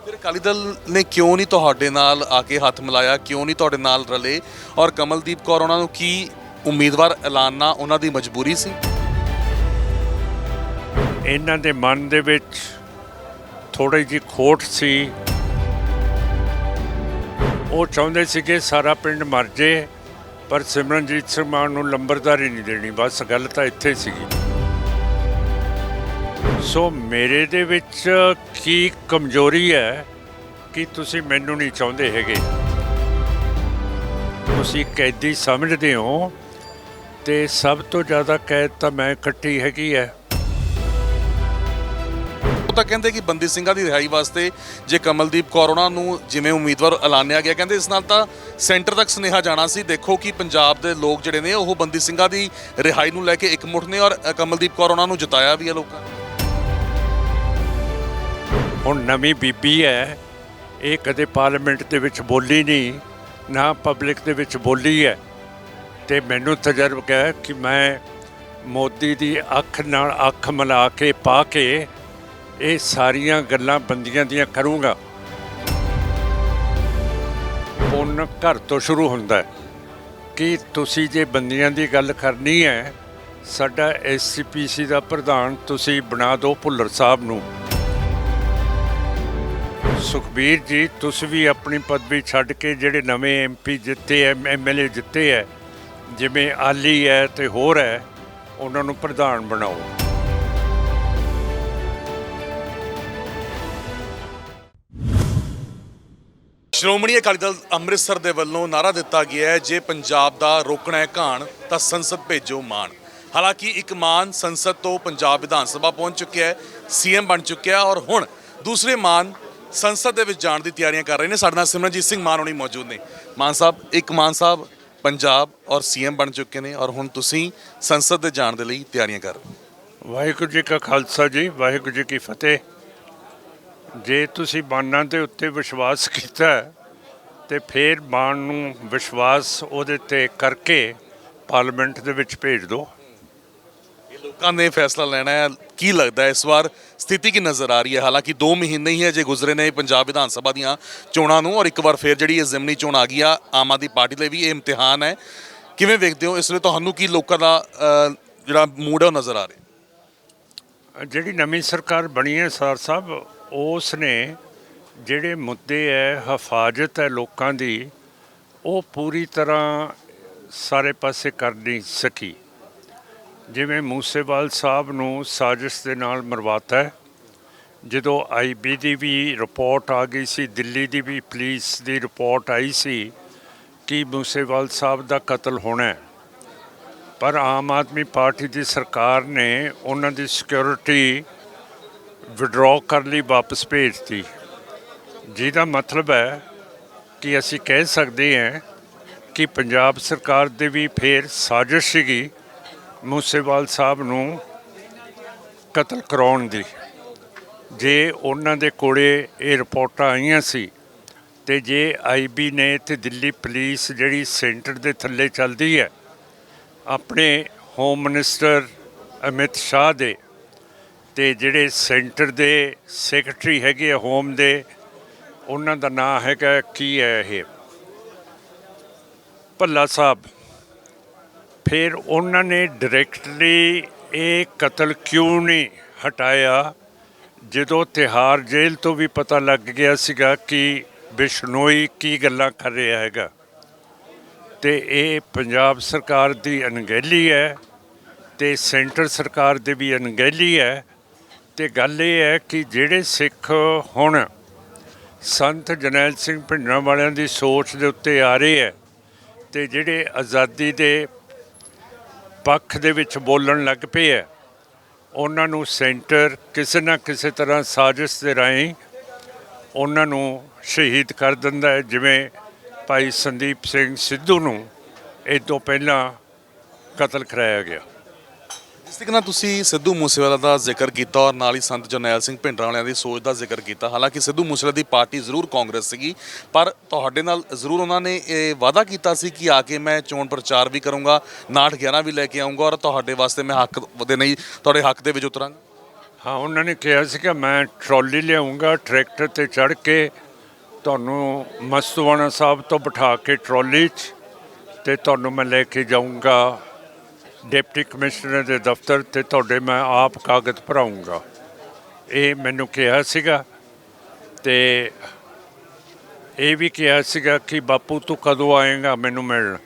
ਫਿਰ ਅਕਾਲੀ ਦਲ ਨੇ ਕਿਉਂ ਨਹੀਂ ਤੁਹਾਡੇ ਨਾਲ ਆ ਕੇ ਹੱਥ ਮਿਲਾਇਆ, ਕਿਉਂ ਨਹੀਂ ਤੁਹਾਡੇ ਨਾਲ ਰਲੇ? ਔਰ ਕਮਲਦੀਪ ਕੌਰ ਉਹਨਾਂ ਨੂੰ ਕੀ ਉਮੀਦਵਾਰ ਐਲਾਨਣਾ ਉਹਨਾਂ ਦੀ ਮਜਬੂਰੀ ਸੀ? ਇਹਨਾਂ ਦੇ ਮਨ ਦੇ ਵਿੱਚ ਥੋੜੀ ਜਿਹੀ ਖੋਟ ਸੀ। ਉਹ ਚਾਹੁੰਦੇ ਸੀ ਕਿ ਸਾਰਾ ਪਿੰਡ ਮਰ ਜੇ ਪਰ ਸਿਮਰਨਜੀਤ ਸਿੰਘ ਮਾਨ ਨੂੰ ਲੰਬਰਦਾਰੀ ਨਹੀਂ ਦੇਣੀ। ਬਸ ਗੱਲ ਤਾਂ ਇੱਥੇ ਸੀਗੀ। ਸੋ ਮੇਰੇ ਦੇ ਵਿੱਚ ਕੀ ਕਮਜ਼ੋਰੀ ਹੈ ਕਿ ਤੁਸੀਂ ਮੈਨੂੰ ਨਹੀਂ ਚਾਹੁੰਦੇ ਹੈਗੇ, ਤੁਸੀਂ ਕੈਦੀ ਸਮਝਦੇ ਹੋ, ਤੇ ਸਭ ਤੋਂ ਜ਼ਿਆਦਾ ਕੈਦ ਤਾਂ ਮੈਂ ਕੱਟੀ ਹੈਗੀ ਹੈ। ਉਹ ਤਾਂ ਕਹਿੰਦੇ ਕਿ ਬੰਦੀ ਸਿੰਘਾਂ ਦੀ ਰਿਹਾਈ ਵਾਸਤੇ ਜੇ ਕਮਲਦੀਪ ਕੌਰ ਉਹਨਾਂ ਨੂੰ ਜਿਵੇਂ ਉਮੀਦਵਾਰ ਐਲਾਨਿਆ ਗਿਆ, ਕਹਿੰਦੇ ਇਸ ਨਾਲ ਤਾਂ ਸੈਂਟਰ ਤੱਕ ਸੁਨੇਹਾ ਜਾਣਾ ਸੀ। ਦੇਖੋ ਕਿ ਪੰਜਾਬ ਦੇ ਲੋਕ ਜਿਹੜੇ ਨੇ ਉਹ ਬੰਦੀ ਸਿੰਘਾਂ ਦੀ ਰਿਹਾਈ ਨੂੰ ਲੈ ਕੇ ਇਕਮੁੱਠ ਨੇ ਔਰ ਕਮਲਦੀਪ ਕੌਰ ਉਹਨਾਂ ਨੂੰ ਜਿਤਾਇਆ ਵੀ ਹੈ ਲੋਕਾਂ ਨੇ। ਹੁਣ ਨਵੀਂ ਬੀਬੀ ਹੈ, ਇਹ ਕਦੇ ਪਾਰਲੀਮੈਂਟ ਦੇ ਵਿੱਚ ਬੋਲੀ ਨਹੀਂ, ਨਾ ਪਬਲਿਕ ਦੇ ਵਿੱਚ ਬੋਲੀ ਹੈ, ਤੇ ਮੈਨੂੰ ਤਜਰਬਾ ਹੈ ਕਿ ਮੈਂ ਮੋਦੀ ਦੀ ਅੱਖ ਨਾਲ ਅੱਖ ਮਿਲਾ ਕੇ ਪਾ ਕੇ ਇਹ ਸਾਰੀਆਂ ਗੱਲਾਂ ਬੰਦੀਆਂ ਦੀਆਂ ਕਰੂੰਗਾ। ਪੁੰਨ ਘਰ ਤੋਂ ਸ਼ੁਰੂ ਹੁੰਦਾ ਹੈ ਕਿ ਤੁਸੀਂ ਜੇ ਬੰਦੀਆਂ ਦੀ ਗੱਲ ਕਰਨੀ ਹੈ, ਸਾਡਾ SCPC ਦਾ ਪ੍ਰਧਾਨ ਤੁਸੀਂ ਬਣਾ ਦਿਓ ਭੁੱਲਰ ਸਾਹਿਬ ਨੂੰ। ਸੁਖਬੀਰ ਜੀ, ਤੁਸੀਂ ਵੀ ਆਪਣੀ ਪਦਵੀ ਛੱਡ ਕੇ ਜਿਹੜੇ ਨਵੇਂ MP ਜਿੱਤੇ ਹੈ, MLA ਜਿੱਤੇ ਹੈ, ਜਿਵੇਂ ਆਲੀ ਹੈ ਤੇ ਹੋਰ ਹੈ, ਉਹਨਾਂ ਨੂੰ ਪ੍ਰਧਾਨ ਬਣਾਓ। ਸ਼੍ਰੋਮਣੀ ਅਕਾਲੀ ਦਲ ਅੰਮ੍ਰਿਤਸਰ ਦੇ ਵੱਲੋਂ ਨਾਅਰਾ ਦਿੱਤਾ ਗਿਆ ਹੈ, ਜੇ ਪੰਜਾਬ ਦਾ ਰੋਕਣਾ ਹੈ ਘਾਣ ਤਾਂ ਸੰਸਦ ਭੇਜੋ ਮਾਨ। ਹਾਲਾਂਕਿ ਇੱਕ ਮਾਨ ਸੰਸਦ ਤੋਂ ਪੰਜਾਬ ਵਿਧਾਨ ਸਭਾ ਪਹੁੰਚ ਚੁੱਕਿਆ ਹੈ, CM ਬਣ ਚੁੱਕਿਆ ਔਰ ਹੁਣ ਦੂਸਰੇ ਮਾਨ ਸੰਸਦ ਦੇ ਵਿੱਚ ਜਾਣ ਦੀ ਤਿਆਰੀਆਂ ਕਰ ਰਹੇ ਨੇ। ਸਾਡੇ ਨਾਲ ਸਿਮਰਨਜੀਤ ਸਿੰਘ ਮਾਨ ਹੋਣੀ ਮੌਜੂਦ ਨੇ। ਮਾਨ ਸਾਹਿਬ, ਇੱਕ ਮਾਨ ਸਾਹਿਬ ਪੰਜਾਬ ਔਰ CM ਬਣ ਚੁੱਕੇ ਨੇ ਔਰ ਹੁਣ ਤੁਸੀਂ ਸੰਸਦ ਦੇ ਜਾਣ ਦੇ ਲਈ ਤਿਆਰੀਆਂ ਕਰ ਰਹੇ ਹੋ। ਵਾਹਿਗੁਰੂ ਜੀ ਕਾ ਖਾਲਸਾ ਜੀ, ਵਾਹਿਗੁਰੂ ਜੀ ਕੀ ਫਤਿਹ। ਜੇ ਤੁਸੀਂ ਮਾਨਾਂ ਦੇ ਉੱਤੇ ਵਿਸ਼ਵਾਸ ਕੀਤਾ ਤੇ ਫਿਰ ਮਾਨ ਨੂੰ ਵਿਸ਼ਵਾਸ ਉਹਦੇ 'ਤੇ ਕਰਕੇ ਪਾਰਲੀਮੈਂਟ ਦੇ ਵਿੱਚ ਭੇਜ ਦਿਓ। ਇਹ ਲੋਕਾਂ ਨੇ ਫੈਸਲਾ ਲੈਣਾ ਹੈ। ਕੀ ਲੱਗਦਾ ਹੈ ਇਸ ਵਾਰ ਸਥਿਤੀ ਕੀ ਨਜ਼ਰ ਆ ਰਹੀ ਹੈ? ਹਾਲਾਂਕਿ 2 ਮਹੀਨੇ ਹੀ ਹੈ ਜੇ ਗੁਜ਼ਰੇ ਨੇ ਪੰਜਾਬ ਵਿਧਾਨ ਸਭਾ ਦੀਆਂ ਚੋਣਾਂ ਨੂੰ ਔਰ ਇੱਕ ਵਾਰ ਫਿਰ ਜਿਹੜੀ ਇਹ ਜ਼ਿਮਨੀ ਚੋਣ ਆ ਗਈ ਆ, ਆਮ ਆਦਮੀ ਪਾਰਟੀ ਲਈ ਵੀ ਇਹ ਇਮਤਿਹਾਨ ਹੈ। ਕਿਵੇਂ ਵੇਖਦੇ ਹੋ ਇਸ ਵੇਲੇ ਤੁਹਾਨੂੰ ਕੀ ਲੋਕਾਂ ਦਾ ਜਿਹੜਾ ਮੂਡ ਹੈ ਉਹ ਨਜ਼ਰ ਆ ਰਿਹਾ? ਜਿਹੜੀ ਨਵੀਂ ਸਰਕਾਰ ਬਣੀ ਹੈ ਸਰ ਸਾਹਿਬ, ਉਸ ਨੇ ਜਿਹੜੇ ਮੁੱਦੇ ਹੈ, ਹਿਫਾਜ਼ਤ ਹੈ ਲੋਕਾਂ ਦੀ, ਉਹ ਪੂਰੀ ਤਰ੍ਹਾਂ ਸਾਰੇ ਪਾਸੇ ਕਰ ਨਹੀਂ ਸਕੀ। ਜਿਵੇਂ ਮੂਸੇਵਾਲ ਸਾਹਿਬ ਨੂੰ ਸਾਜ਼ਿਸ਼ ਦੇ ਨਾਲ ਮਰਵਾਤਾ ਹੈ। ਜਦੋਂ IB ਦੀ ਵੀ ਰਿਪੋਰਟ ਆ ਗਈ ਸੀ, ਦਿੱਲੀ ਦੀ ਵੀ ਪੁਲਿਸ ਦੀ ਰਿਪੋਰਟ ਆਈ ਸੀ ਕਿ ਮੂਸੇਵਾਲ ਸਾਹਿਬ ਦਾ ਕਤਲ ਹੋਣਾ ਹੈ, ਪਰ ਆਮ ਆਦਮੀ ਪਾਰਟੀ ਦੀ ਸਰਕਾਰ ਨੇ ਉਹਨਾਂ ਦੀ ਸਿਕਿਉਰਿਟੀ ਵਿਡਰਾਅ ਕਰਨ ਲਈ ਵਾਪਸ ਭੇਜਤੀ, ਜਿਹਦਾ ਮਤਲਬ ਹੈ ਕਿ ਅਸੀਂ ਕਹਿ ਸਕਦੇ ਹਾਂ ਕਿ ਪੰਜਾਬ ਸਰਕਾਰ ਦੇ ਵੀ ਫਿਰ ਸਾਜ਼ਿਸ਼ ਸੀਗੀ ਮੂਸੇਵਾਲ ਸਾਹਿਬ ਨੂੰ ਕਤਲ ਕਰਾਉਣ ਦੀ। ਜੇ ਉਹਨਾਂ ਦੇ ਕੋਲੇ ਇਹ ਰਿਪੋਰਟਾਂ ਆਈਆਂ ਸੀ ਤੇ ਜੇ IB ਨੇ ਤੇ ਦਿੱਲੀ ਪੁਲਿਸ ਜਿਹੜੀ ਸੈਂਟਰ ਦੇ ਥੱਲੇ ਚੱਲਦੀ ਹੈ, ਆਪਣੇ ਹੋਮ ਮਿਨਿਸਟਰ ਅਮਿਤ ਸ਼ਾਹ ਦੇ ਤੇ ਜਿਹੜੇ ਸੈਂਟਰ ਦੇ ਸੈਕਟਰੀ ਹੈਗੇ ਆ ਹੋਮ ਦੇ, ਉਹਨਾਂ ਦਾ ਨਾਂ ਹੈਗਾ ਕੀ ਹੈ ਇਹ, ਭੱਲਾ ਸਾਹਿਬ, ਫਿਰ ਉਹਨਾਂ ਨੇ ਡਾਇਰੈਕਟਲੀ ਇਹ ਕਤਲ ਕਿਉਂ ਨਹੀਂ ਹਟਾਇਆ? ਜਦੋਂ ਤਿਹਾੜ ਜੇਲ੍ਹ ਤੋਂ ਵੀ ਪਤਾ ਲੱਗ ਗਿਆ ਸੀਗਾ ਕਿ ਬਿਸ਼ਨੋਈ ਕੀ ਗੱਲਾਂ ਕਰ ਰਿਹਾ ਹੈਗਾ। ਤੇ ਇਹ ਪੰਜਾਬ ਸਰਕਾਰ ਦੀ ਅਣਗਹਿਲੀ ਹੈ ਤੇ ਸੈਂਟਰ ਸਰਕਾਰ ਦੀ ਵੀ ਅਣਗਹਿਲੀ ਹੈ। ਤੇ ਗੱਲ ਇਹ ਹੈ ਕਿ ਜਿਹੜੇ ਸਿੱਖ ਹੁਣ ਸੰਤ ਜਰਨੈਲ ਸਿੰਘ ਭਿੰਡਰਾਂਵਾਲਿਆਂ ਦੀ ਸੋਚ ਦੇ ਉੱਤੇ ਆ ਰਹੇ ਹੈ ਤੇ ਜਿਹੜੇ ਆਜ਼ਾਦੀ ਦੇ ਪੱਖ ਦੇ ਵਿੱਚ ਬੋਲਣ ਲੱਗ ਪਏ ਹੈ, ਉਹਨਾਂ ਨੂੰ ਸੈਂਟਰ ਕਿਸੇ ਨਾ ਕਿਸੇ ਤਰ੍ਹਾਂ ਸਾਜ਼ਿਸ਼ ਦੇ ਰਾਹੀਂ ਉਹਨਾਂ ਨੂੰ ਸ਼ਹੀਦ ਕਰ ਦਿੰਦਾ ਹੈ। ਜਿਵੇਂ ਭਾਈ ਸੰਦੀਪ ਸਿੰਘ ਸਿੱਧੂ ਨੂੰ ਇਹ ਤੋਂ ਪਹਿਲਾਂ ਕਤਲ ਕਰਾਇਆ ਗਿਆ। ਜਿਸ ਤਰੀਕੇ ਨਾਲ ਤੁਸੀਂ ਸਿੱਧੂ ਮੂਸੇਵਾਲਾ ਦਾ ਜ਼ਿਕਰ ਕੀਤਾ ਔਰ ਨਾਲ ਹੀ ਸੰਤ ਜਰਨੈਲ ਸਿੰਘ ਭਿੰਡਰਾਂਵਾਲਿਆਂ ਦੀ ਸੋਚ ਦਾ ਜ਼ਿਕਰ ਕੀਤਾ, ਹਾਲਾਂਕਿ ਸਿੱਧੂ ਮੂਸੇਵਾਲੇ ਦੀ ਪਾਰਟੀ ਜ਼ਰੂਰ ਕਾਂਗਰਸ ਸੀਗੀ, ਪਰ ਤੁਹਾਡੇ ਨਾਲ ਜ਼ਰੂਰ ਉਹਨਾਂ ਨੇ ਇਹ ਵਾਅਦਾ ਕੀਤਾ ਸੀ ਕਿ ਆ ਕੇ ਮੈਂ ਚੋਣ ਪ੍ਰਚਾਰ ਵੀ ਕਰੂੰਗਾ, 59 11 ਵੀ ਲੈ ਕੇ ਆਊਂਗਾ ਔਰ ਤੁਹਾਡੇ ਵਾਸਤੇ ਮੈਂ ਹੱਕ ਦੇ ਨਹੀਂ ਤੁਹਾਡੇ ਹੱਕ ਦੇ ਵਿੱਚ ਉਤਰਾਂਗਾ। ਹਾਂ, ਉਹਨਾਂ ਨੇ ਕਿਹਾ ਸੀ ਕਿ ਮੈਂ ਟਰਾਲੀ ਲਿਆਉਂਗਾ, ਟਰੈਕਟਰ ਤੇ ਚੜ੍ਹ ਕੇ ਤੁਹਾਨੂੰ ਮਸਤੂਆਣਾ ਸਾਹਿਬ ਤੋਂ ਬਿਠਾ ਕੇ ਟਰਾਲੀ 'ਚ ਤੇ ਤੁਹਾਨੂੰ ਮੈਂ ਲੈ ਕੇ ਜਾਊਂਗਾ ਡਿਪਟੀ ਕਮਿਸ਼ਨਰ ਦੇ ਦਫ਼ਤਰ ਤੇ ਤੁਹਾਡੇ ਮੈਂ ਆਪ ਕਾਗਜ਼ ਭਰਾਊਂਗਾ। ਇਹ ਮੈਨੂੰ ਕਿਹਾ ਸੀਗਾ ਤੇ ਇਹ ਵੀ ਕਿਹਾ ਸੀਗਾ ਕਿ ਬਾਪੂ ਤੂੰ ਕਦੋਂ ਆਏਗਾ ਮੈਨੂੰ ਮਿਲਣ।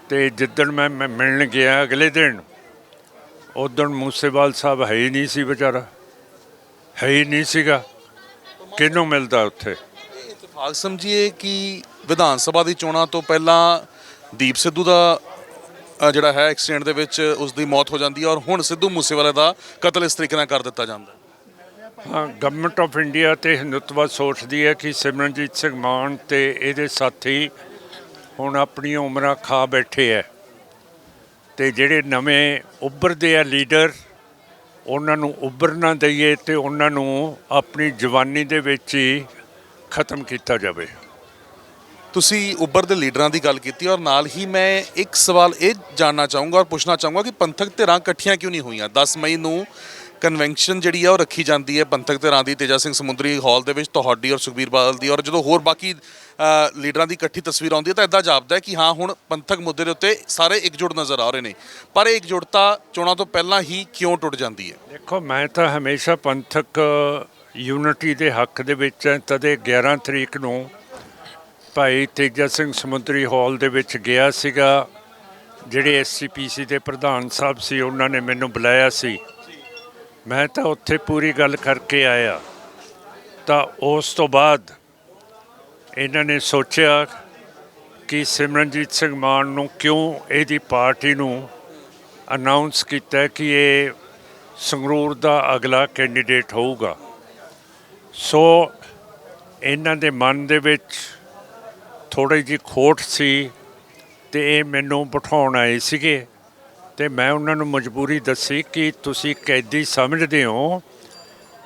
ਤੇ ਜਿੱਦਣ ਮੈਂ ਮਿਲਣ ਗਿਆ ਅਗਲੇ ਦਿਨ, ਉਦਣ ਮੂਸੇਵਾਲ ਸਾਹਿਬ ਹੈ ਹੀ ਨਹੀਂ ਸੀ, ਵਿਚਾਰਾ ਹੈ ਹੀ ਨਹੀਂ ਸੀਗਾ। ਕਿਹਨੂੰ ਮਿਲਦਾ ਉੱਥੇ? ਇਤਫਾਕ ਸਮਝੀਏ ਕਿ ਵਿਧਾਨ ਸਭਾ ਦੀ ਚੋਣਾਂ ਤੋਂ ਪਹਿਲਾਂ ਦੀਪ ਸਿੱਧੂ ਦਾ ਜਿਹੜਾ ਹੈ ਐਕਸੀਡੈਂਟ ਦੇ ਵਿੱਚ ਉਸ ਦੀ ਮੌਤ ਹੋ ਜਾਂਦੀ ਹੈ ਔਰ ਹੁਣ ਸਿੱਧੂ ਮੂਸੇਵਾਲੇ ਦਾ ਕਤਲ ਇਸ ਤਰੀਕੇ ਨਾਲ ਕਰ ਦਿੱਤਾ ਜਾਂਦਾ। ਹਾਂ, ਗਵਰਨਮੈਂਟ ਆਫ ਇੰਡੀਆ ਤੇ ਹਿੰਦੂਤਵਾ ਸੋਚਦੀ ਹੈ ਕਿ ਸਿਮਰਨਜੀਤ ਸਿੰਘ ਮਾਨ ਤੇ ਇਹਦੇ ਸਾਥੀ ਹੁਣ ਆਪਣੀਆਂ ਉਮਰਾਂ ਖਾ ਬੈਠੇ ਹੈ ਤੇ ਜਿਹੜੇ ਨਵੇਂ ਉੱਭਰਦੇ ਆ ਲੀਡਰ, ਉਹਨਾਂ ਨੂੰ ਉੱਭਰ ਨਾ ਦਈਏ ਤੇ ਉਹਨਾਂ ਨੂੰ ਆਪਣੀ ਜਵਾਨੀ ਦੇ ਵਿੱਚ ਹੀ ਖਤਮ ਕੀਤਾ ਜਾਵੇ। ਤੁਸੀਂ ਉੱਭਰ ਦੇ ਲੀਡਰਾਂ ਦੀ ਗੱਲ ਕੀਤੀ ਔਰ ਨਾਲ ਹੀ ਮੈਂ ਇੱਕ ਸਵਾਲ ਇਹ ਜਾਣਨਾ ਚਾਹੂੰਗਾ ਔਰ ਪੁੱਛਣਾ ਚਾਹੂੰਗਾ ਕਿ ਪੰਥਕ ਧਿਰਾਂ ਇਕੱਠੀਆਂ ਕਿਉਂ ਨਹੀਂ ਹੋਈਆਂ? 10 ਮਈ ਨੂੰ ਕਨਵੈਨਸ਼ਨ ਜਿਹੜੀ ਆ ਉਹ ਰੱਖੀ ਜਾਂਦੀ ਹੈ ਪੰਥਕ ਧਿਰਾਂ ਦੀ ਤੇਜਾ ਸਿੰਘ ਸਮੁੰਦਰੀ ਹਾਲ ਦੇ ਵਿੱਚ, ਤੁਹਾਡੀ ਔਰ ਸੁਖਬੀਰ ਬਾਦਲ ਦੀ, ਔਰ ਜਦੋਂ ਹੋਰ ਬਾਕੀ ਲੀਡਰਾਂ ਦੀ ਇਕੱਠੀ ਤਸਵੀਰ ਆਉਂਦੀ ਹੈ ਤਾਂ ਇੱਦਾਂ ਜਾਪਦਾ ਹੈ ਕਿ ਹਾਂ ਹੁਣ ਪੰਥਕ ਮੁੱਦੇ ਦੇ ਉੱਤੇ ਸਾਰੇ ਇਕਜੁੱਟ ਨਜ਼ਰ ਆ ਰਹੇ ਨੇ, ਪਰ ਇਹ ਇਕਜੁੱਟਤਾ ਚੋਣਾਂ ਤੋਂ ਪਹਿਲਾਂ ਹੀ ਕਿਉਂ ਟੁੱਟ ਜਾਂਦੀ ਹੈ? ਦੇਖੋ, ਮੈਂ ਤਾਂ ਹਮੇਸ਼ਾ ਪੰਥਕ ਯੂਨਿਟੀ ਦੇ ਹੱਕ ਦੇ ਵਿੱਚ ਹੈ। ਤਦੇ 11 ਤਰੀਕ ਨੂੰ ਭਾਈ ਤੇਜਾ ਸਿੰਘ ਸਮੁੰਦਰੀ ਹਾਲ ਦੇ ਵਿੱਚ ਗਿਆ ਸੀਗਾ। ਜਿਹੜੇ SCPC ਦੇ ਪ੍ਰਧਾਨ ਸਾਹਿਬ ਸੀ ਉਹਨਾਂ ਨੇ ਮੈਨੂੰ ਬੁਲਾਇਆ ਸੀ, ਮੈਂ ਤਾਂ ਉੱਥੇ ਪੂਰੀ ਗੱਲ ਕਰਕੇ ਆਇਆ। ਤਾਂ ਉਸ ਤੋਂ ਬਾਅਦ ਇਹਨਾਂ ਨੇ ਸੋਚਿਆ ਕਿ ਸਿਮਰਨਜੀਤ ਸਿੰਘ ਮਾਨ ਨੂੰ ਕਿਉਂ ਇਹਦੀ ਪਾਰਟੀ ਨੂੰ ਅਨਾਉਂਸ ਕੀਤਾ ਕਿ ਇਹ ਸੰਗਰੂਰ ਦਾ ਅਗਲਾ ਕੈਂਡੀਡੇਟ ਹੋਊਗਾ। ਸੋ ਇਹਨਾਂ ਦੇ ਮਨ ਦੇ ਵਿੱਚ ਥੋੜ੍ਹੀ ਜਿਹੀ ਖੋਟ ਸੀ ਤੇ ਇਹ ਮੈਨੂੰ ਬਿਠਾਉਣ ਆਏ ਸੀਗੇ ਤੇ ਮੈਂ ਉਹਨਾਂ ਨੂੰ ਮਜਬੂਰੀ ਦੱਸੀ ਕਿ ਤੁਸੀਂ ਕੈਦੀ ਸਮਝਦੇ ਹੋ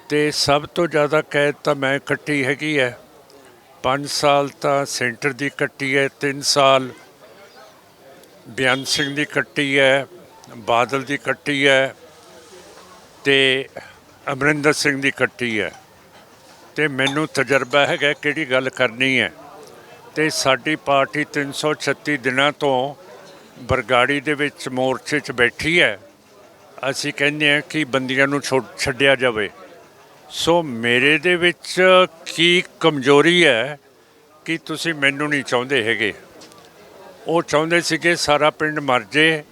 ਤੇ ਸਭ ਤੋਂ ਜ਼ਿਆਦਾ ਕੈਦ ਤਾਂ ਮੈਂ ਕੱਟੀ ਹੈਗੀ ਹੈ। 5 ਸਾਲ ਤਾਂ ਸੈਂਟਰ ਦੀ ਕੱਟੀ ਹੈ, 3 ਸਾਲ ਬਿਆਨ ਸਿੰਘ ਦੀ ਕੱਟੀ ਹੈ, ਬਾਦਲ ਦੀ ਕੱਟੀ ਹੈ ਤੇ ਅਮਰਿੰਦਰ ਸਿੰਘ ਦੀ ਕੱਟੀ ਹੈ ਤੇ ਮੈਨੂੰ ਤਜਰਬਾ ਹੈਗਾ ਕਿਹੜੀ ਗੱਲ ਕਰਨੀ ਹੈ। ਤੇ ਸਾਡੀ ਪਾਰਟੀ 336 ਦਿਨਾਂ ਤੋਂ ਬਰਗਾੜੀ ਦੇ ਵਿੱਚ ਮੋਰਚੇ 'ਚ ਬੈਠੀ ਹੈ। ਅਸੀਂ ਕਹਿੰਦੇ ਹਾਂ ਕਿ ਬੰਦੀਆਂ ਨੂੰ ਛੱਡਿਆ ਜਾਵੇ। ਸੋ ਮੇਰੇ ਦੇ ਵਿੱਚ ਕੀ ਕਮਜ਼ੋਰੀ ਹੈ ਕਿ ਤੁਸੀਂ ਮੈਨੂੰ ਨਹੀਂ ਚਾਹੁੰਦੇ ਹੈਗੇ? ਉਹ ਚਾਹੁੰਦੇ ਸੀਗੇ ਸਾਰਾ ਪਿੰਡ ਮਰ ਜੇ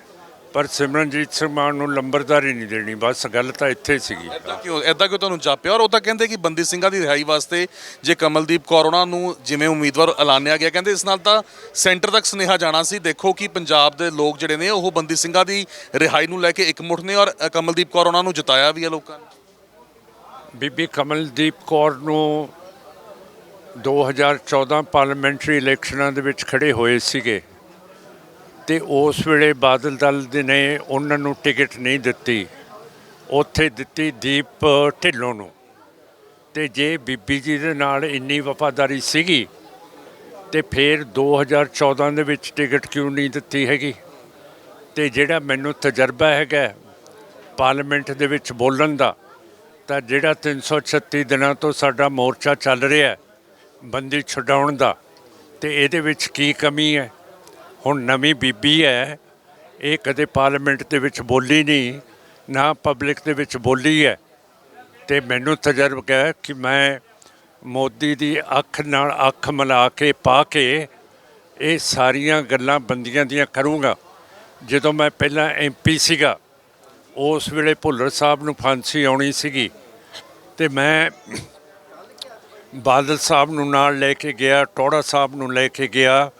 ਪਰ ਸਿਮਰਨਜੀਤ ਸਿੰਘ ਮਾਨ ਨੂੰ ਲੰਬਰਦਾਰੀ ਨਹੀਂ ਦੇਣੀ, ਬਸ ਗੱਲ ਤਾਂ ਇੱਥੇ ਸੀਗੀ। ਇੱਦਾਂ ਕਿਉਂ ਤੁਹਾਨੂੰ ਜਾਪਿਆ? ਔਰ ਉਹ ਤਾਂ ਕਹਿੰਦੇ ਕਿ ਬੰਦੀ ਸਿੰਘਾਂ ਦੀ ਰਿਹਾਈ ਵਾਸਤੇ ਜੇ ਕਮਲਦੀਪ ਕੌਰ ਉਹਨਾਂ ਨੂੰ ਜਿਵੇਂ ਉਮੀਦਵਾਰ ਐਲਾਨਿਆ ਗਿਆ, ਕਹਿੰਦੇ ਇਸ ਨਾਲ ਤਾਂ ਸੈਂਟਰ ਤੱਕ ਸੁਨੇਹਾ ਜਾਣਾ ਸੀ। ਦੇਖੋ ਕਿ ਪੰਜਾਬ ਦੇ ਲੋਕ ਜਿਹੜੇ ਨੇ ਉਹ ਬੰਦੀ ਸਿੰਘਾਂ ਦੀ ਰਿਹਾਈ ਨੂੰ ਲੈ ਕੇ ਇਕਮੁੱਠ ਨੇ ਔਰ ਕਮਲਦੀਪ ਕੌਰ ਉਹਨਾਂ ਨੂੰ ਜਿਤਾਇਆ ਵੀ ਹੈ ਲੋਕਾਂ ਨੇ। ਬੀਬੀ ਕਮਲਦੀਪ ਕੌਰ ਨੂੰ 2014 ਪਾਰਲੀਮੈਂਟਰੀ ਇਲੈਕਸ਼ਨਾਂ ਦੇ ਵਿੱਚ ਖੜੇ ਹੋਏ ਸੀਗੇ ਤੇ ਉਸ ਵੇਲੇ ਬਾਦਲ ਦਲ ਦੇ ਨੇ ਉਹਨਾਂ ਨੂੰ ਟਿਕਟ ਨਹੀਂ ਦਿੱਤੀ, ਉੱਥੇ ਦਿੱਤੀ ਦੀਪ ਢਿੱਲੋਂ ਨੂੰ। ਤੇ ਜੇ ਬੀਬੀ ਜੀ ਦੇ ਨਾਲ ਇੰਨੀ ਵਫਾਦਾਰੀ ਸੀਗੀ ਤੇ ਫਿਰ 2014 ਦੇ ਵਿੱਚ ਟਿਕਟ ਕਿਉਂ ਨਹੀਂ ਦਿੱਤੀ ਹੈਗੀ? ਤੇ ਜਿਹੜਾ ਮੈਨੂੰ ਤਜਰਬਾ ਹੈਗਾ ਪਾਰਲੀਮੈਂਟ ਦੇ ਵਿੱਚ ਬੋਲਣ ਦਾ, ਤਾਂ ਜਿਹੜਾ 336 ਦਿਨਾਂ ਤੋਂ ਸਾਡਾ ਮੋਰਚਾ ਚੱਲ ਰਿਹਾ ਬੰਦੀ ਛੁਡਾਉਣ ਦਾ, ਤੇ ਇਹਦੇ ਵਿੱਚ ਕੀ ਕਮੀ ਹੈ? ਹੁਣ ਨਵੀਂ ਬੀਬੀ ਹੈ, ਇਹ ਕਦੇ ਪਾਰਲੀਮੈਂਟ ਦੇ ਵਿੱਚ ਬੋਲੀ ਨਹੀਂ, ਨਾ ਪਬਲਿਕ ਦੇ ਵਿੱਚ ਬੋਲੀ ਹੈ। ਤੇ ਮੈਨੂੰ ਤਜਰਬਾ ਹੈ ਕਿ ਮੈਂ ਮੋਦੀ ਦੀ ਅੱਖ ਨਾਲ ਅੱਖ ਮਿਲਾ ਕੇ ਪਾ ਕੇ ਇਹ ਸਾਰੀਆਂ ਗੱਲਾਂ ਬੰਦੀਆਂ ਦੀਆਂ ਕਰੂੰਗਾ। ਜਦੋਂ ਮੈਂ ਪਹਿਲਾਂ MP ਸੀਗਾ ਉਸ ਵੇਲੇ ਭੁੱਲਰ ਸਾਹਿਬ ਨੂੰ ਫਾਂਸੀ ਆਉਣੀ ਸੀਗੀ ਤੇ ਮੈਂ ਬਾਦਲ ਸਾਹਿਬ ਨੂੰ ਨਾਲ ਲੈ ਕੇ ਗਿਆ, ਟੋੜਾ ਸਾਹਿਬ ਨੂੰ ਲੈ ਕੇ ਗਿਆ,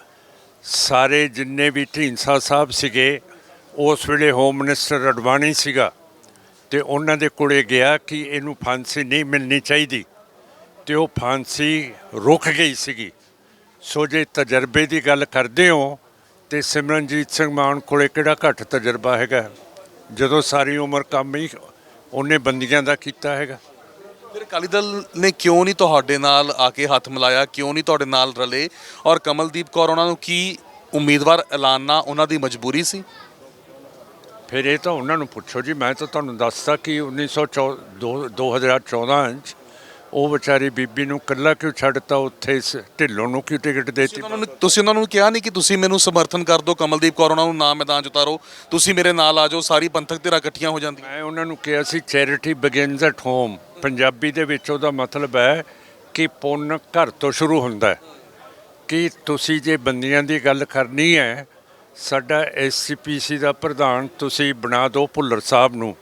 ਸਾਰੇ ਜਿੰਨੇ ਵੀ ਢੀਂਡਸਾ ਸਾਹਿਬ ਸੀਗੇ, ਉਸ ਵੇਲੇ ਹੋਮ ਮਿਨਿਸਟਰ ਅਡਵਾਨੀ ਸੀਗਾ ਤੇ ਉਹਨਾਂ ਦੇ ਕੋਲੇ ਗਿਆ ਕਿ ਇਹਨੂੰ ਫਾਂਸੀ ਨਹੀਂ ਮਿਲਣੀ ਚਾਹੀਦੀ ਤੇ ਉਹ ਫਾਂਸੀ ਰੁਕ ਗਈ ਸੀਗੀ। ਸੋ ਜੇ ਤਜਰਬੇ ਦੀ ਗੱਲ ਕਰਦੇ ਹੋ ਤੇ ਸਿਮਰਨਜੀਤ ਸਿੰਘ ਮਾਨ ਕੋਲੇ ਕਿਹੜਾ ਘੱਟ ਤਜਰਬਾ ਹੈਗਾ ਜਦੋਂ ਸਾਰੀ ਉਮਰ ਕੰਮ ਹੀ ਉਹਨੇ ਬੰਦੀਆਂ ਦਾ ਕੀਤਾ ਹੈਗਾ। ਫਿਰ ਅਕਾਲੀ ਦਲ ਨੇ ਕਿਉਂ ਨਹੀਂ ਤੁਹਾਡੇ ਨਾਲ ਆ ਕੇ ਹੱਥ ਮਿਲਾਇਆ, ਕਿਉਂ ਨਹੀਂ ਤੁਹਾਡੇ ਨਾਲ ਰਲੇ? ਔਰ ਕਮਲਦੀਪ ਕੌਰ ਉਹਨਾਂ ਨੂੰ ਕੀ ਉਮੀਦਵਾਰ ਐਲਾਨਣਾ ਉਹਨਾਂ ਦੀ ਮਜਬੂਰੀ ਸੀ? ਫਿਰ ਇਹ ਤਾਂ ਉਹਨਾਂ ਨੂੰ ਪੁੱਛੋ ਜੀ। ਮੈਂ ਤਾਂ ਤੁਹਾਨੂੰ ਦੱਸਦਾ ਕਿ 2014 'ਚ ਉਹ ਵਿਚਾਰੀ ਬੀਬੀ ਨੂੰ ਇਕੱਲਾ ਕਿਉਂ ਛੱਡਤਾ ਉੱਥੇ, ਢਿੱਲੋਂ ਨੂੰ ਕਿਉਂ ਟਿਕਟ ਦੇਤੀ? ਤੁਸੀਂ ਉਹਨਾਂ ਨੂੰ ਕਿਹਾ ਨਹੀਂ ਕਿ ਤੁਸੀਂ ਮੈਨੂੰ ਸਮਰਥਨ ਕਰ ਦਿਓ ਕਮਲਦੀਪ ਕੌਰ ਉਹਨਾਂ ਨੂੰ ਨਾ ਮੈਦਾਨ 'ਚ ਉਤਾਰੋ, ਤੁਸੀਂ ਮੇਰੇ ਨਾਲ ਆ ਜਾਓ, ਸਾਰੀ ਪੰਥਕ ਧਿਰਾਂ ਇਕੱਠੀਆਂ ਹੋ ਜਾਂਦੀਆਂ? ਮੈਂ ਉਹਨਾਂ ਨੂੰ ਕਿਹਾ ਸੀ charity begins at home. Punjabi ਦੇ ਵਿੱਚ ਉਹਦਾ ਮਤਲਬ ਹੈ ਕਿ ਪੁੰਨ ਘਰ ਤੋਂ ਸ਼ੁਰੂ ਹੁੰਦਾ ਹੈ। ਕਿ ਤੁਸੀਂ ਜੇ ਬੰਦੀਆਂ ਦੀ ਗੱਲ ਕਰਨੀ ਹੈ, ਸਾਡਾ SCPC ਦਾ ਪ੍ਰਧਾਨ ਤੁਸੀਂ ਬਣਾ ਦਿਓ ਭੁੱਲਰ ਸਾਹਿਬ ਨੂੰ,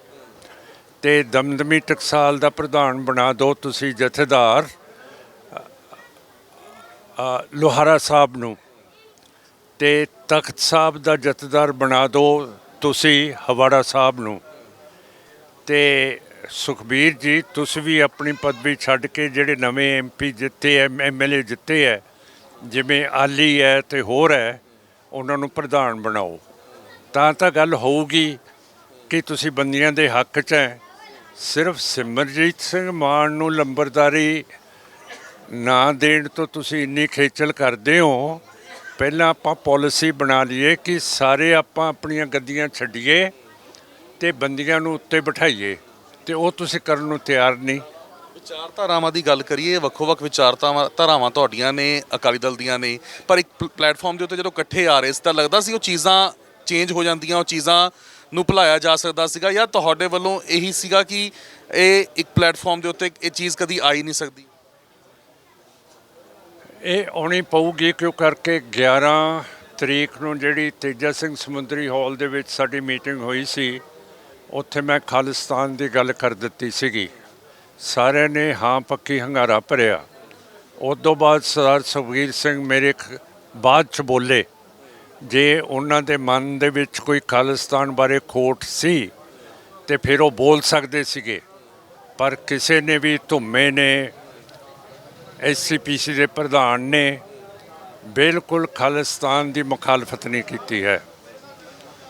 ਤੇ ਦਮਦਮੀ ਟਕਸਾਲ ਦਾ ਪ੍ਰਧਾਨ ਬਣਾ ਦਿਓ ਤੁਸੀਂ ਜਥੇਦਾਰ ਲੋਹਾਰਾ ਸਾਹਿਬ ਨੂੰ, ਤੇ ਤਖਤ ਸਾਹਿਬ ਦਾ ਜਥੇਦਾਰ ਬਣਾ ਦਿਓ ਤੁਸੀਂ ਹਵਾੜਾ ਸਾਹਿਬ ਨੂੰ। ਤੇ ਸੁਖਬੀਰ ਜੀ ਤੁਸੀਂ ਵੀ ਆਪਣੀ ਪਦਵੀ ਛੱਡ ਕੇ ਜਿਹੜੇ ਨਵੇਂ MP ਜਿੱਤੇ ਐ, MLA ਜਿੱਤੇ ਹੈ, ਜਿਵੇਂ ਆਲੀ ਹੈ ਤੇ ਹੋਰ ਹੈ, ਉਹਨਾਂ ਨੂੰ ਪ੍ਰਧਾਨ ਬਣਾਓ। ਤਾਂ ਗੱਲ ਹੋਊਗੀ ਕਿ ਤੁਸੀਂ ਬੰਦੀਆਂ ਦੇ ਹੱਕ 'ਚ ਹੈ। ਸਿਰਫ ਸਿਮਰਜੀਤ ਸਿੰਘ ਮਾਨ ਨੂੰ ਲੰਬਰਦਾਰੀ ਨਾ ਦੇਣ ਤੋਂ ਤੁਸੀਂ ਇੰਨੀ ਖੇਚਲ ਕਰਦੇ ਹੋ। ਪਹਿਲਾਂ ਆਪਾਂ ਪਾਲਿਸੀ ਬਣਾ ਲਈਏ ਕਿ ਸਾਰੇ ਆਪਾਂ ਆਪਣੀਆਂ ਗੱਦੀਆਂ ਛੱਡੀਏ ਤੇ ਬੰਦੀਆਂ ਨੂੰ ਉੱਤੇ ਬਿਠਾਈਏ, ਤੇ ਉਹ ਤੁਸੀਂ ਕਰਨ ਨੂੰ ਤਿਆਰ ਨਹੀਂ। ਵਿਚਾਰਧਾਰਾਵਾਂ ਦੀ ਗੱਲ ਕਰੀਏ, ਵੱਖੋ-ਵੱਖ ਵਿਚਾਰਧਾਰਾਵਾਂ ਤੁਹਾਡੀਆਂ ਨੇ, ਅਕਾਲੀ ਦਲ ਦੀਆਂ ਨੇ, ਪਰ ਇੱਕ ਪਲੇਟਫਾਰਮ ਦੇ ਉੱਤੇ ਜਦੋਂ ਇਕੱਠੇ ਆ ਰਹੇ ਸੀ ਤਾਂ ਲੱਗਦਾ ਸੀ ਉਹ ਚੀਜ਼ਾਂ ਚੇਂਜ ਹੋ ਜਾਂਦੀਆਂ, ਉਹ ਚੀਜ਼ਾਂ ਨੂੰ ਭੁਲਾਇਆ ਜਾ ਸਕਦਾ ਸੀਗਾ, ਜਾਂ ਤੁਹਾਡੇ ਵੱਲੋਂ ਇਹੀ ਸੀਗਾ ਕਿ ਇਹ ਇੱਕ ਪਲੇਟਫਾਰਮ ਦੇ ਉੱਤੇ ਇਹ ਚੀਜ਼ ਕਦੀ ਆ ਹੀ ਨਹੀਂ ਸਕਦੀ? ਇਹ ਆਉਣੀ ਪਊਗੀ ਕਿਉਂ ਕਰਕੇ 11 ਤਰੀਕ ਨੂੰ ਜਿਹੜੀ ਤੇਜਾ ਸਿੰਘ ਸਮੁੰਦਰੀ ਹਾਲ ਦੇ ਵਿੱਚ ਸਾਡੀ ਮੀਟਿੰਗ ਹੋਈ ਸੀ, ਉੱਥੇ ਮੈਂ ਖਾਲਿਸਤਾਨ ਦੀ ਗੱਲ ਕਰ ਦਿੱਤੀ ਸੀਗੀ। ਸਾਰਿਆਂ ਨੇ ਹਾਂ ਪੱਕੀ ਹੰਗਾਰਾ ਭਰਿਆ। ਉਸ ਤੋਂ ਬਾਅਦ ਸਰਦਾਰ ਸੁਖਬੀਰ ਸਿੰਘ ਮੇਰੇ ਬਾਅਦ 'ਚ ਬੋਲੇ। ਜੇ ਉਹਨਾਂ ਦੇ ਮਨ ਦੇ ਵਿੱਚ ਕੋਈ ਖਾਲਿਸਤਾਨ ਬਾਰੇ ਖੋਟ ਸੀ ਤੇ ਫਿਰ ਉਹ ਬੋਲ ਸਕਦੇ ਸੀਗੇ, ਪਰ ਕਿਸੇ ਨੇ ਵੀ, ਧੁੰਮੇ ਨੇ, SCPC ਦੇ ਪ੍ਰਧਾਨ ਨੇ ਬਿਲਕੁਲ ਖਾਲਿਸਤਾਨ ਦੀ ਮੁਖਾਲਫਤ ਨਹੀਂ ਕੀਤੀ ਹੈ।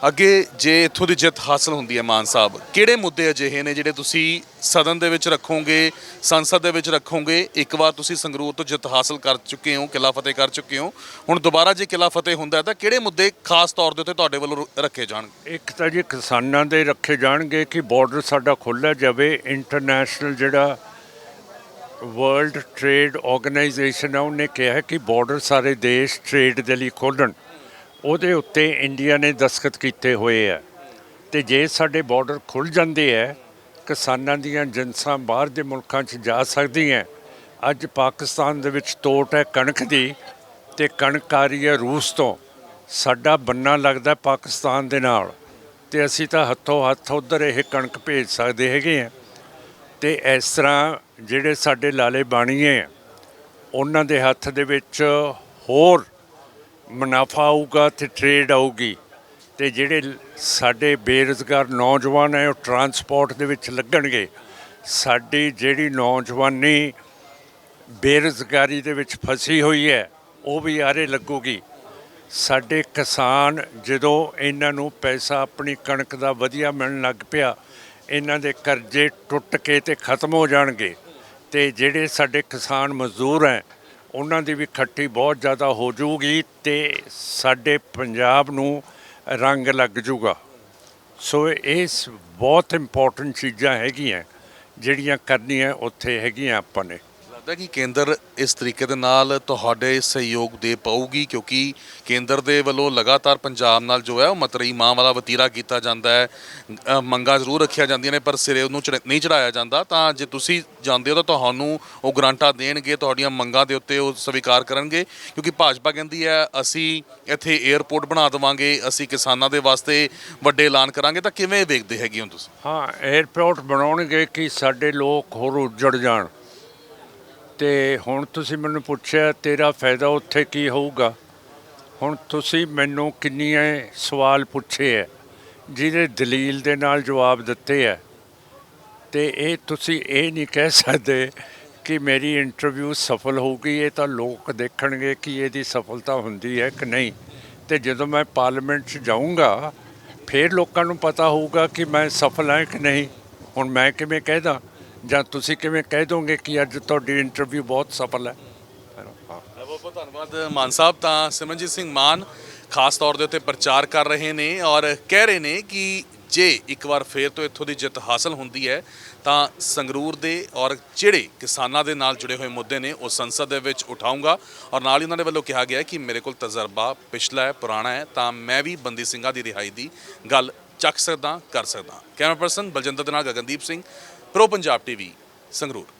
ਅੱਗੇ ਜੇ ਇੱਥੋਂ ਦੀ ਜਿੱਤ ਹਾਸਲ ਹੁੰਦੀ ਹੈ ਮਾਨ ਸਾਹਿਬ, ਕਿਹੜੇ ਮੁੱਦੇ ਅਜਿਹੇ ਨੇ ਜਿਹੜੇ ਤੁਸੀਂ ਸਦਨ ਦੇ ਵਿੱਚ ਰੱਖੋਗੇ, ਸੰਸਦ ਦੇ ਵਿੱਚ ਰੱਖੋਗੇ? ਇੱਕ ਵਾਰ ਤੁਸੀਂ ਸੰਗਰੂਰ ਤੋਂ ਜਿੱਤ ਹਾਸਲ ਕਰ ਚੁੱਕੇ ਹੋ, ਕਿਲ੍ਹਾ ਫਤਿਹ ਕਰ ਚੁੱਕੇ ਹੋ, ਹੁਣ ਦੁਬਾਰਾ ਜੇ ਕਿਲ੍ਹਾ ਫਤਿਹ ਹੁੰਦਾ ਤਾਂ ਕਿਹੜੇ ਮੁੱਦੇ ਖਾਸ ਤੌਰ ਦੇ ਉੱਤੇ ਤੁਹਾਡੇ ਵੱਲੋਂ ਰੱਖੇ ਜਾਣਗੇ? ਇੱਕ ਤਾਂ ਜੀ ਕਿਸਾਨਾਂ ਦੇ ਰੱਖੇ ਜਾਣਗੇ ਕਿ ਬਾਰਡਰ ਸਾਡਾ ਖੋਲ੍ਹਿਆ ਜਾਵੇ। ਇੰਟਰਨੈਸ਼ਨਲ ਜਿਹੜਾ ਵਰਲਡ ਟ੍ਰੇਡ ਆਰਗੇਨਾਈਜੇਸ਼ਨ ਹੈ, ਉਹਨੇ ਕਿਹਾ ਕਿ ਬਾਰਡਰ ਸਾਰੇ ਦੇਸ਼ ਟ੍ਰੇਡ ਦੇ ਲਈ ਖੋਲ੍ਹਣ। ਉਹਦੇ ਉੱਤੇ ਇੰਡੀਆ ਨੇ ਦਸਤਖਤ ਕੀਤੇ ਹੋਏ ਆ, ਤੇ ਜੇ ਸਾਡੇ ਬਾਰਡਰ ਖੁੱਲ੍ਹ ਜਾਂਦੇ ਹੈ, ਕਿਸਾਨਾਂ ਦੀਆਂ ਜਿਨਸਾਂ ਬਾਹਰ ਦੇ ਮੁਲਕਾਂ 'ਚ ਜਾ ਸਕਦੀਆਂ। ਅੱਜ ਪਾਕਿਸਤਾਨ ਦੇ ਵਿੱਚ ਤੋਟ ਹੈ ਕਣਕ ਦੀ, ਤੇ ਕਣਕ ਆ ਰਹੀ ਹੈ ਰੂਸ ਤੋਂ। ਸਾਡਾ ਬੰਨਾ ਲੱਗਦਾ ਪਾਕਿਸਤਾਨ ਦੇ ਨਾਲ, ਤੇ ਅਸੀਂ ਤਾਂ ਹੱਥੋਂ ਹੱਥ ਉੱਧਰ ਇਹ ਕਣਕ ਭੇਜ ਸਕਦੇ ਹੈਗੇ ਆ। ਤੇ ਇਸ ਤਰ੍ਹਾਂ ਜਿਹੜੇ ਸਾਡੇ ਲਾਲੇ ਬਾਣੀਏ ਆ, ਉਹਨਾਂ ਦੇ ਹੱਥ ਦੇ ਵਿੱਚ ਹੋਰ ਮੁਨਾਫਾ ਆਊਗਾ ਤੇ ਟ੍ਰੇਡ ਆਊਗੀ। ਤੇ ਜਿਹੜੇ ਸਾਡੇ ਬੇਰੁਜ਼ਗਾਰ ਨੌਜਵਾਨ ਹੈ, ਉਹ ਟਰਾਂਸਪੋਰਟ ਦੇ ਵਿੱਚ ਲੱਗਣਗੇ। ਸਾਡੀ ਜਿਹੜੀ ਨੌਜਵਾਨੀ ਬੇਰੁਜ਼ਗਾਰੀ ਦੇ ਵਿੱਚ ਫਸੀ ਹੋਈ ਹੈ, ਉਹ ਵੀ ਆਰੇ ਲੱਗੂਗੀ। ਸਾਡੇ ਕਿਸਾਨ, ਜਦੋਂ ਇਹਨਾਂ ਨੂੰ ਪੈਸਾ ਆਪਣੀ ਕਣਕ ਦਾ ਵਧੀਆ ਮਿਲਣ ਲੱਗ ਪਿਆ, ਇਹਨਾਂ ਦੇ ਕਰਜ਼ੇ ਟੁੱਟ ਕੇ ਤੇ ਖਤਮ ਹੋ ਜਾਣਗੇ। ਤੇ ਜਿਹੜੇ ਸਾਡੇ ਕਿਸਾਨ ਮਜ਼ਦੂਰ ਹੈ, ਉਹਨਾਂ ਦੀ ਵੀ ਖੱਟੀ ਬਹੁਤ ਜ਼ਿਆਦਾ ਹੋ ਜਾਊਗੀ, ਤੇ ਸਾਡੇ ਪੰਜਾਬ ਨੂੰ ਰੰਗ ਲੱਗ ਜੂਗਾ। ਸੋ ਇਹ ਬਹੁਤ ਇੰਪੋਰਟੈਂਟ ਚੀਜ਼ਾਂ ਹੈਗੀਆਂ ਜਿਹੜੀਆਂ ਕਰਨੀਆਂ ਉੱਥੇ ਹੈਗੀਆਂ ਆਪਾਂ ਨੇ। ਲੱਗਦਾ ਕਿ ਕੇਂਦਰ ਇਸ ਤਰੀਕੇ ਦੇ ਨਾਲ ਤੁਹਾਡੇ ਸਹਿਯੋਗ ਦੇ ਪਾਊਗੀ, ਕਿਉਂਕਿ ਕੇਂਦਰ ਦੇ ਵੱਲੋਂ ਲਗਾਤਾਰ ਪੰਜਾਬ ਨਾਲ ਜੋ ਹੈ ਉਹ ਮਤਰਈ ਮਾਂ ਵਾਲਾ ਵਤੀਰਾ ਕੀਤਾ ਜਾਂਦਾ ਹੈ। ਮੰਗਾਂ ਜ਼ਰੂਰ ਰੱਖੀਆਂ ਜਾਂਦੀਆਂ ਨੇ ਪਰ ਸਿਰੇ ਉਹਨੂੰ ਨਹੀਂ ਚੜਾਇਆ ਜਾਂਦਾ। ਤਾਂ ਜੇ ਤੁਸੀਂ ਜਾਂਦੇ ਹੋ ਤਾਂ ਤੁਹਾਨੂੰ ਉਹ ਗਰੰਟਾਂ ਦੇਣਗੇ, ਤੁਹਾਡੀਆਂ ਮੰਗਾਂ ਦੇ ਉੱਤੇ ਉਹ ਸਵੀਕਾਰ ਕਰਨਗੇ, ਕਿਉਂਕਿ ਭਾਜਪਾ ਕਹਿੰਦੀ ਹੈ ਅਸੀਂ ਇੱਥੇ ਏਅਰਪੋਰਟ ਬਣਾ ਦੇਵਾਂਗੇ, ਅਸੀਂ ਕਿਸਾਨਾਂ ਦੇ ਵਾਸਤੇ ਵੱਡੇ ਐਲਾਨ ਕਰਾਂਗੇ। ਤਾਂ ਕਿਵੇਂ ਵੇਖਦੇ ਹੈਗੇ ਹੋ ਤੁਸੀਂ? ਹਾਂ, ਏਅਰਪੋਰਟ ਬਣਾਉਣਗੇ ਕਿ ਸਾਡੇ ਲੋਕ ਹੋਰ ਉੱਜੜ ਜਾਣ। ਤੇ ਹੁਣ ਤੁਸੀਂ ਮੈਨੂੰ ਪੁੱਛਿਆ ਤੇਰਾ ਫਾਇਦਾ ਉੱਥੇ ਕੀ ਹੋਊਗਾ। ਹੁਣ ਤੁਸੀਂ ਮੈਨੂੰ ਕਿੰਨੀਆਂ ਸਵਾਲ ਪੁੱਛੇ ਹੈ ਜਿਹਦੇ ਦਲੀਲ ਦੇ ਨਾਲ ਜਵਾਬ ਦਿੱਤੇ ਹੈ, ਤੇ ਇਹ ਤੁਸੀਂ ਇਹ ਨਹੀਂ ਕਹਿ ਸਕਦੇ ਕਿ ਮੇਰੀ ਇੰਟਰਵਿਊ ਸਫਲ ਹੋਊਗੀ। ਇਹ ਤਾਂ ਲੋਕ ਦੇਖਣਗੇ ਕਿ ਇਹਦੀ ਸਫਲਤਾ ਹੁੰਦੀ ਹੈ ਕਿ ਨਹੀਂ। ਤੇ ਜਦੋਂ ਮੈਂ ਪਾਰਲੀਮੈਂਟ 'ਚ ਜਾਊਂਗਾ ਫਿਰ ਲੋਕਾਂ ਨੂੰ ਪਤਾ ਹੋਊਗਾ ਕਿ ਮੈਂ ਸਫਲ ਹਾਂ ਕਿ ਨਹੀਂ। ਹੁਣ ਮੈਂ ਕਿਵੇਂ ਕਹਿ ਦਾਂ, ਜਾਂ ਤੁਸੀਂ ਕਿਵੇਂ ਕਹਿ ਦੋਗੇ ਕਿ ਅੱਜ ਤੁਹਾਡੀ ਇੰਟਰਵਿਊ ਬਹੁਤ ਸਫਲ ਹੈ। ਬਹੁਤ ਬਹੁਤ ਧੰਨਵਾਦ ਮਾਨ ਸਾਹਿਬ। ਤਾਂ ਸਿਮਰਨਜੀਤ ਸਿੰਘ ਮਾਨ ਖਾਸ ਤੌਰ ਦੇ ਉੱਤੇ ਪ੍ਰਚਾਰ ਕਰ ਰਹੇ ਨੇ ਔਰ ਕਹਿ ਰਹੇ ਨੇ ਕਿ ਜੇ ਇੱਕ ਵਾਰ ਫੇਰ ਤੋਂ ਇੱਥੋਂ ਦੀ ਜਿੱਤ ਹਾਸਲ ਹੁੰਦੀ ਹੈ ਤਾਂ ਸੰਗਰੂਰ ਦੇ ਔਰ ਜਿਹੜੇ ਕਿਸਾਨਾਂ ਦੇ ਨਾਲ ਜੁੜੇ ਹੋਏ ਮੁੱਦੇ ਨੇ ਉਹ ਸੰਸਦ ਦੇ ਵਿੱਚ ਉਠਾਊਂਗਾ। ਔਰ ਨਾਲ ਹੀ ਉਹਨਾਂ ਦੇ ਵੱਲੋਂ ਕਿਹਾ ਗਿਆ ਕਿ ਮੇਰੇ ਕੋਲ ਤਜਰਬਾ ਪਿਛਲਾ ਹੈ, ਪੁਰਾਣਾ ਹੈ, ਤਾਂ ਮੈਂ ਵੀ ਬੰਦੀ ਸਿੰਘਾਂ ਦੀ ਰਿਹਾਈ ਦੀ ਗੱਲ ਚੱਕ ਸਕਦਾ, ਕਰ ਸਕਦਾ। ਕੈਮਰਾ ਪਰਸਨ ਬਲਜਿੰਦਰ ਦੇ ਨਾਲ ਗਗਨਦੀਪ ਸਿੰਘ, ਪ੍ਰੋ ਪੰਜਾਬ ਟੀਵੀ, ਸੰਗਰੂਰ।